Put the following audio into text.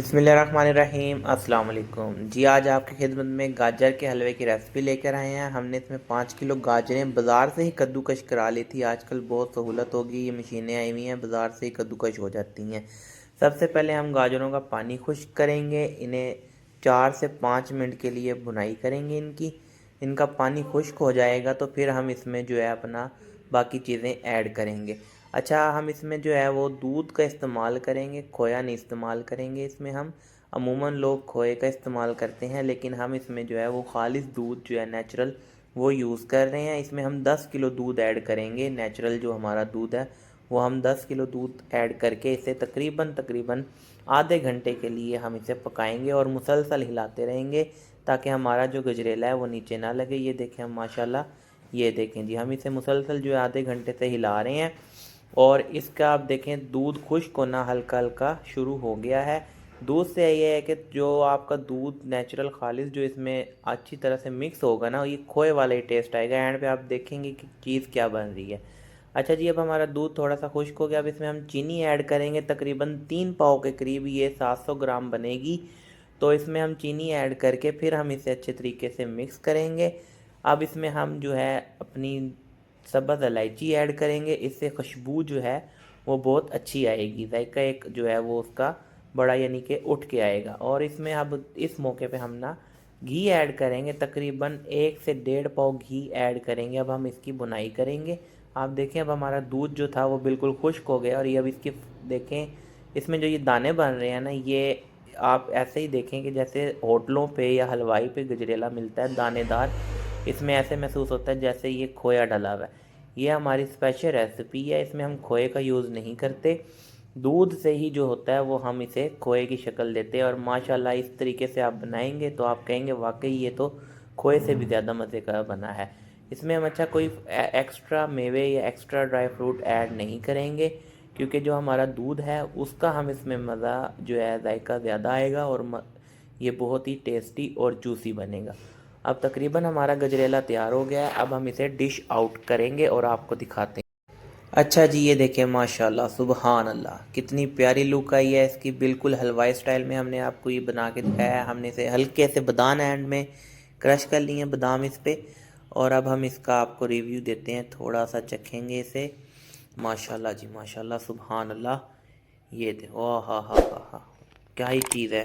बिस्मिल्लाहिर्रहमानिर्रहीम अस्सलाम वालेकुम जी। आज आपकी खिदमत में गाजर के हलवे की रेसिपी लेकर आए हैं। हमने इसमें 5 किलो गाजरें बाज़ार से ही कद्दूकश करा ली थी। आजकल बहुत सहूलत होगी, ये मशीनें आई हुई हैं, बाज़ार से ही कद्दूकश हो जाती हैं। सबसे पहले हम गाजरों का पानी खुश्क करेंगे। इन्हें 4 से 5 मिनट के लिए भुनाई करेंगे। इनका पानी खुश्क हो जाएगा तो फिर हम इसमें जो है अपना बाकी चीज़ें ऐड करेंगे। अच्छा, हम इसमें जो है वो दूध का इस्तेमाल करेंगे, खोया नहीं इस्तेमाल करेंगे। इसमें हम अमूमन लोग खोए का इस्तेमाल करते हैं, लेकिन हम इसमें जो है वो खालिस दूध जो है नेचुरल वो यूज़ कर रहे हैं। इसमें हम 10 किलो दूध ऐड करेंगे। नेचुरल जो हमारा दूध है वो हम 10 किलो दूध ऐड करके इसे तकरीबन आधे घंटे के लिए हम इसे पकाएंगे और मुसलसल हिलाते रहेंगे ताकि हमारा जो गजरेला है वो नीचे ना लगे। ये देखें हम माशाल्लाह, ये देखें जी, हम इसे मुसलसल जो है आधे घंटे से हिला रहे हैं और इसका आप देखें दूध खुश्क होना हल्का हल्का शुरू हो गया है। दूध से ये है कि जो आपका दूध नेचुरल खालिस जो इसमें अच्छी तरह से मिक्स होगा ना, ये खोए वाला ही टेस्ट आएगा। एंड पे आप देखेंगे कि चीज़ क्या बन रही है। अच्छा जी, अब हमारा दूध थोड़ा सा खुश्क हो गया। अब इसमें हम चीनी ऐड करेंगे, तकरीबन 3 पाव के करीब, ये 700 ग्राम बनेगी। तो इसमें हम चीनी ऐड करके फिर हम इसे अच्छे तरीके से मिक्स करेंगे। अब इसमें हम जो है अपनी सब्ज़ इलायची ऐड करेंगे। इससे खुशबू जो है वो बहुत अच्छी आएगी, जायका एक जो है वो उसका बड़ा यानी कि उठ के आएगा। और इसमें अब इस मौके पे हम ना घी ऐड करेंगे, तकरीबन 1 से 1.5 पाव घी ऐड करेंगे। अब हम इसकी बुनाई करेंगे। आप देखें अब हमारा दूध जो था वो बिल्कुल खुश्क हो गया और ये अब इसकी देखें इसमें जो ये दाने बन रहे हैं ना, ये आप ऐसे ही देखें कि जैसे होटलों पे या हलवाई पे गजरेला मिलता है दानेदार, इसमें ऐसे महसूस होता है जैसे ये खोया डला हुआ है। ये हमारी स्पेशल रेसिपी है, इसमें हम खोए का यूज़ नहीं करते। दूध से ही जो होता है वो हम इसे खोए की शक्ल देते हैं और माशाल्लाह इस तरीके से आप बनाएंगे तो आप कहेंगे वाकई ये तो खोए से भी ज़्यादा मज़े का बना है। इसमें हम अच्छा कोई एक्स्ट्रा मेवे या एक्स्ट्रा ड्राई फ्रूट ऐड नहीं करेंगे, क्योंकि जो हमारा दूध है उसका हम इसमें मज़ा जो है जायका ज़्यादा आएगा और ये बहुत ही टेस्टी और जूसी बनेगा। अब तकरीबन हमारा गजरेला तैयार हो गया है। अब हम इसे डिश आउट करेंगे और आपको दिखाते हैं। अच्छा जी, ये देखें माशाल्लाह सुबहान अल्लाह, कितनी प्यारी लुक आई है इसकी। बिल्कुल हलवाई स्टाइल में हमने आपको ये बना के दिखाया है। हमने इसे हल्के से बादाम एंड में क्रश कर लिए हैं, बादाम इस पे। और अब हम इसका आपको रिव्यू देते हैं, थोड़ा सा चखेंगे इसे। माशाल्लाह जी माशाल्लाह, सुबहान अल्लाह। ये देखो, हा हा हा हा, क्या ही चीज़ है।